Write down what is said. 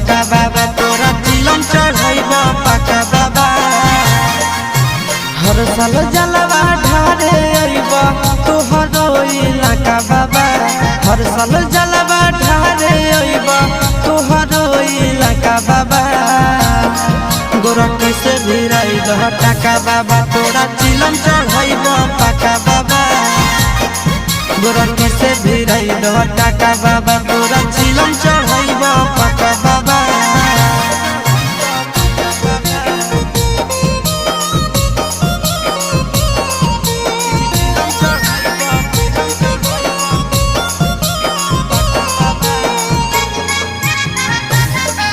टाका बाबा तोरा चिलम चढ़ाइब पाका बाबा। हर साल जलवा ढारे आइब तोहरो इलाका बाबा। हर साल जलवा ढारे आइब तोहरो इलाका बाबा। गोरखी से भिराइब टाका बाबा तोरा चिलम चढ़ाइब पाका बाबा। गोरखी से भिराइब टाका बाबा तोरा